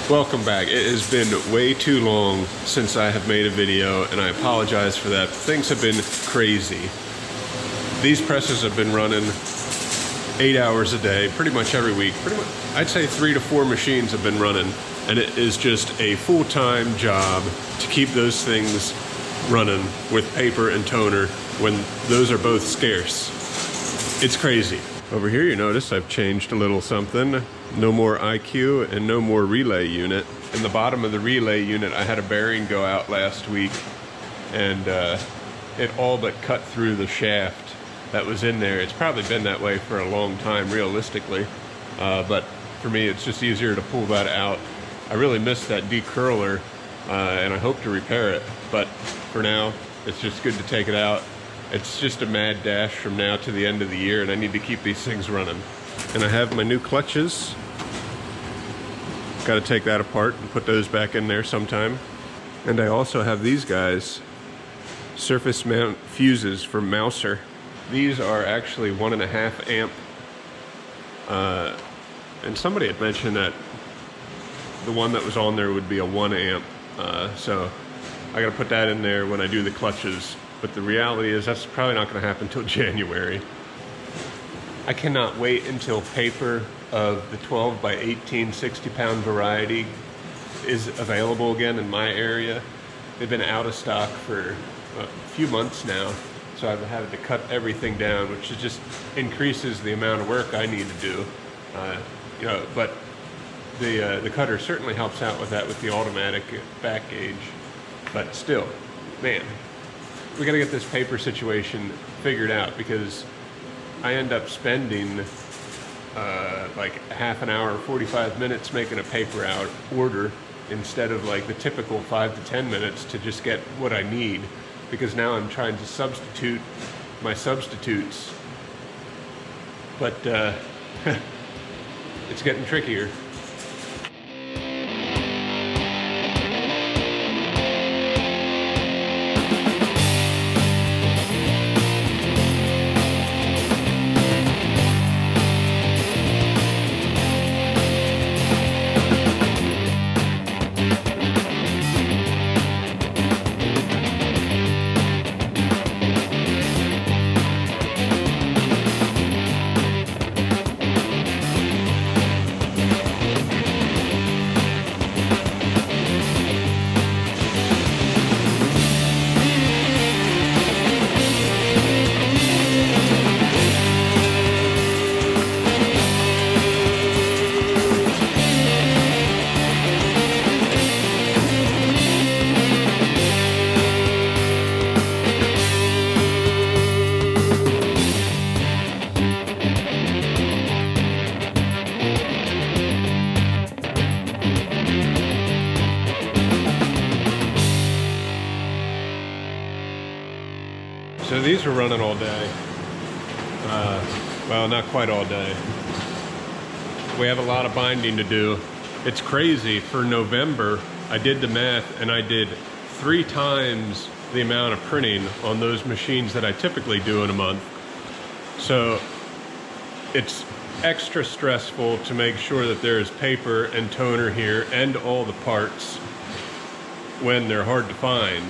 Welcome back. It has been way too long since I have made a video, and I apologize for that. Things have been crazy. These presses have been running 8 hours a day, pretty much every week. Pretty much, I'd say 3 to 4 machines have been running, and it is just a full-time job to keep those things running with paper and toner when those are both scarce. It's crazy. Over here, you notice I've changed a little something. No more IQ and no more relay unit. In the bottom of the relay unit, I had a bearing go out last week, and it all but cut through the shaft that was in there. It's probably been that way for a long time, realistically, but for me, it's just easier to pull that out. I really missed that decurler, and I hope to repair it, but for now, it's just good to take it out. It's just a mad dash from now to the end of the year, and I need to keep these things running. And I have my new clutches. Got to take that apart and put those back in there sometime. And I also have these guys, surface mount fuses from Mouser. These are actually 1.5 amp. And somebody had mentioned that the one that was on there would be a 1 amp. So I got to put that in there when I do the clutches. But the reality is that's probably not going to happen until January. I cannot wait until paper of the 12 by 18 60-pound variety is available again in my area. They've been out of stock for a few months now, so I've had to cut everything down, which just increases the amount of work I need to do. But the cutter certainly helps out with that with the automatic back gauge. But still, man, we got to get this paper situation figured out, because I end up spending like half an hour, 45 minutes making a paper out order instead of like the typical 5 to 10 minutes to just get what I need, because now I'm trying to substitute my substitutes, but it's getting trickier. So these are running all day. Well, not quite all day. We have a lot of binding to do. It's crazy. For November, I did the math, and I did 3 times the amount of printing on those machines that I typically do in a month. So it's extra stressful to make sure that there is paper and toner here and all the parts when they're hard to find.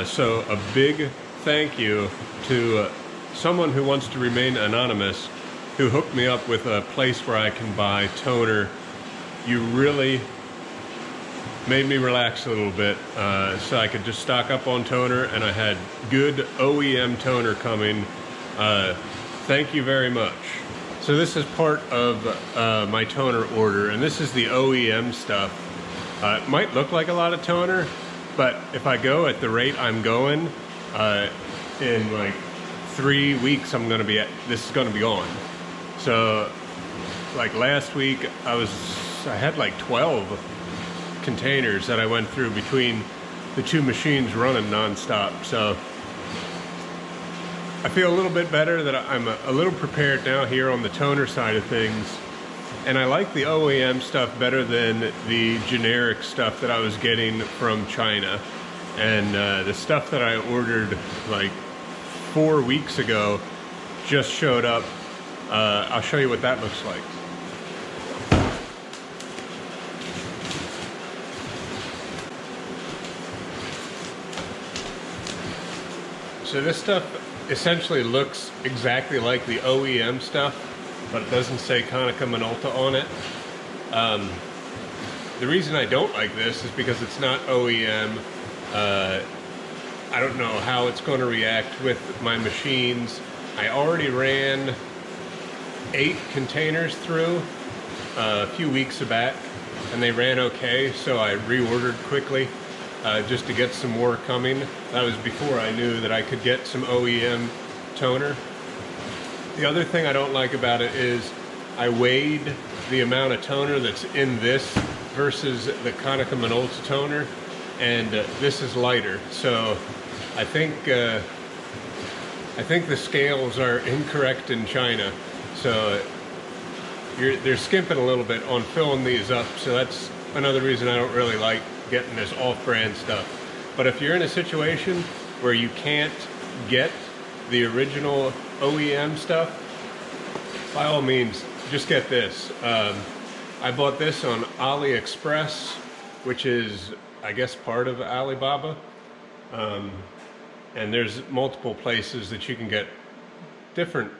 So a big thank you to someone who wants to remain anonymous, who hooked me up with a place where I can buy toner. You really made me relax a little bit, so I could just stock up on toner, and I had good OEM toner coming. Thank you very much. So this is part of my toner order, and this is the OEM stuff. It might look like a lot of toner, but if I go at the rate I'm going, in like 3 weeks, this is gonna be on. So like last week, I had like 12 containers that I went through between the 2 machines running nonstop. So I feel a little bit better that I'm a little prepared now here on the toner side of things. And I like the OEM stuff better than the generic stuff that I was getting from China. And the stuff that I ordered like 4 weeks ago just showed up. I'll show you what that looks like. So this stuff essentially looks exactly like the OEM stuff, but it doesn't say Konica Minolta on it. The reason I don't like this is because it's not OEM. I don't know how it's going to react with my machines. I already ran 8 containers through a few weeks back, and they ran okay, so I reordered quickly just to get some more coming. That was before I knew that I could get some OEM toner. The other thing I don't like about it is I weighed the amount of toner that's in this versus the Konica Minolta toner, and this is lighter. So I think the scales are incorrect in China. So they're skimping a little bit on filling these up. So that's another reason I don't really like getting this off-brand stuff. But if you're in a situation where you can't get the original OEM stuff, by all means, just get this. I bought this on AliExpress, which is, I guess, part of Alibaba. And there's multiple places that you can get different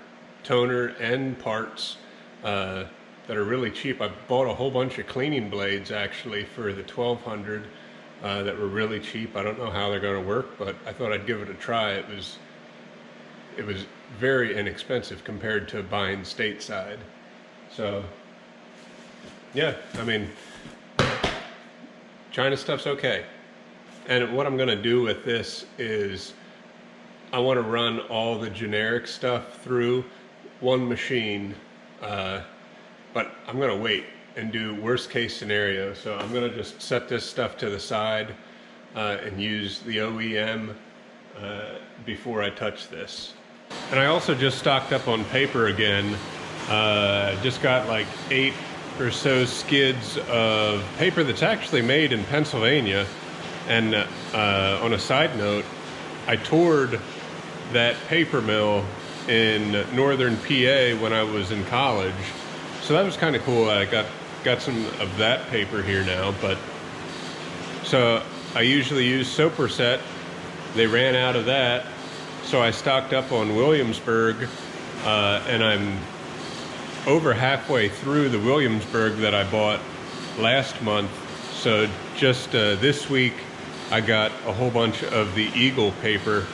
toner and parts that are really cheap. I bought a whole bunch of cleaning blades actually for the 1200 that were really cheap. I don't know how they're going to work, but I thought I'd give it a try. It was very inexpensive compared to buying stateside. So yeah, I mean, China stuff's okay. And what I'm going to do with this is I want to run all the generic stuff through one machine, but I'm going to wait and do worst case scenario. So I'm going to just set this stuff to the side and use the OEM before I touch this. And I also just stocked up on paper again. Just got like 8 or so skids of paper that's actually made in Pennsylvania. And on a side note, I toured that paper mill in northern PA when I was in college. So that was kind of cool. I got some of that paper here now. But so I usually use Soperset. They ran out of that. So I stocked up on Williamsburg, and I'm over halfway through the Williamsburg that I bought last month. So just this week I got a whole bunch of the Eagle paper.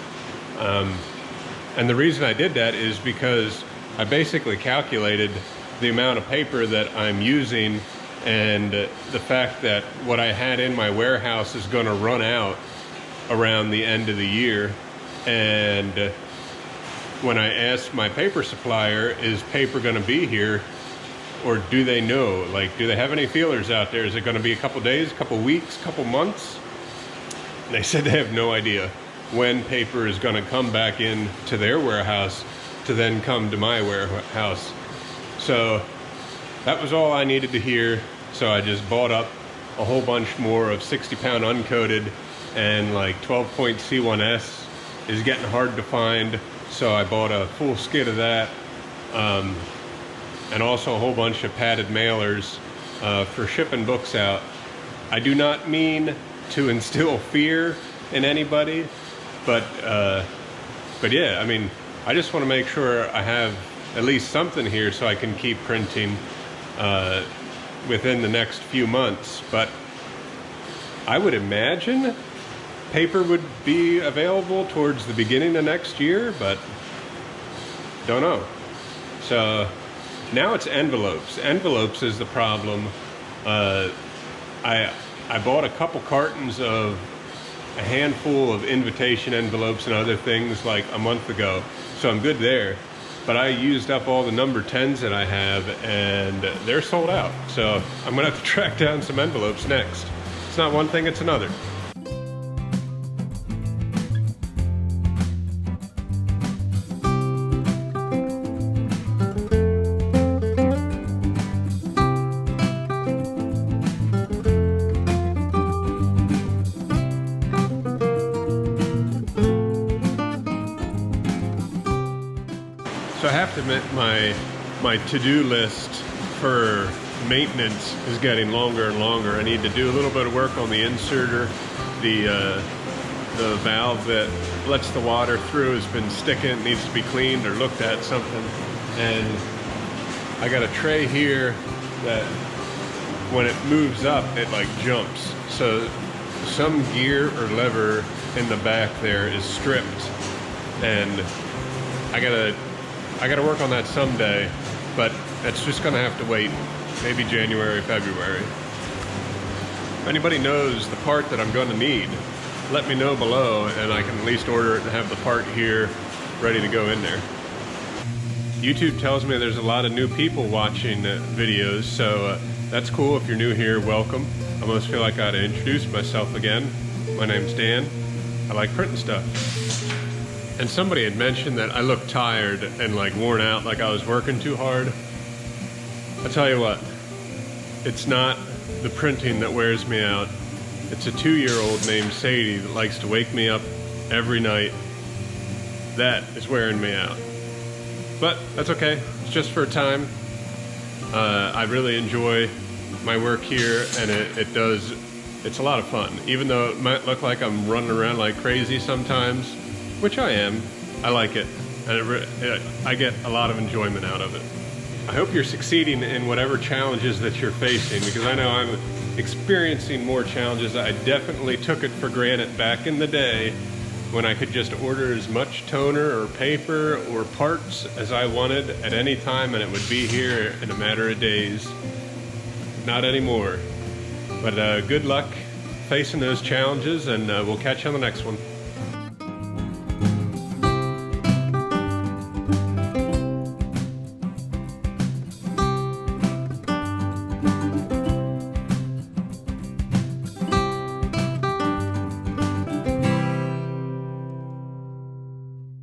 And the reason I did that is because I basically calculated the amount of paper that I'm using and the fact that what I had in my warehouse is going to run out around the end of the year. And when I asked my paper supplier, is paper going to be here, or do they know? Like, do they have any feelers out there? Is it going to be a couple days, a couple weeks, a couple months? And they said they have no idea when paper is going to come back in to their warehouse to then come to my warehouse. So that was all I needed to hear. So I just bought up a whole bunch more of 60-pound uncoated, and like 12-point C1S is getting hard to find. So I bought a full skid of that, and also a whole bunch of padded mailers for shipping books out. I do not mean to instill fear in anybody, but yeah, I mean, I just want to make sure I have at least something here so I can keep printing within the next few months. But I would imagine paper would be available towards the beginning of next year, but don't know. So now it's envelopes. Envelopes is the problem. I bought a couple cartons of a handful of invitation envelopes and other things like a month ago, so I'm good there. But I used up all the number 10s that I have, and they're sold out. So I'm gonna have to track down some envelopes next. It's not one thing, it's another. So I have to admit, my to-do list for maintenance is getting longer and longer. I need to do a little bit of work on the inserter, the the valve that lets the water through has been sticking, it needs to be cleaned or looked at something. And I got a tray here that when it moves up, it like jumps. So some gear or lever in the back there is stripped, and I gotta work on that someday, but it's just gonna have to wait, maybe January, February. If anybody knows the part that I'm gonna need, let me know below, and I can at least order it and have the part here ready to go in there. YouTube tells me there's a lot of new people watching videos, so that's cool. If you're new here, welcome. I almost feel like I ought to introduce myself again. My name's Dan. I like printing stuff. And somebody had mentioned that I look tired and like worn out, like I was working too hard. I tell you what, it's not the printing that wears me out. It's a 2-year-old named Sadie that likes to wake me up every night. That is wearing me out. But that's okay, it's just for a time. I really enjoy my work here, and it's a lot of fun. Even though it might look like I'm running around like crazy sometimes, which I am, I like it. And I get a lot of enjoyment out of it. I hope you're succeeding in whatever challenges that you're facing, because I know I'm experiencing more challenges. I definitely took it for granted back in the day when I could just order as much toner or paper or parts as I wanted at any time, and it would be here in a matter of days. Not anymore. But good luck facing those challenges, and we'll catch you on the next one.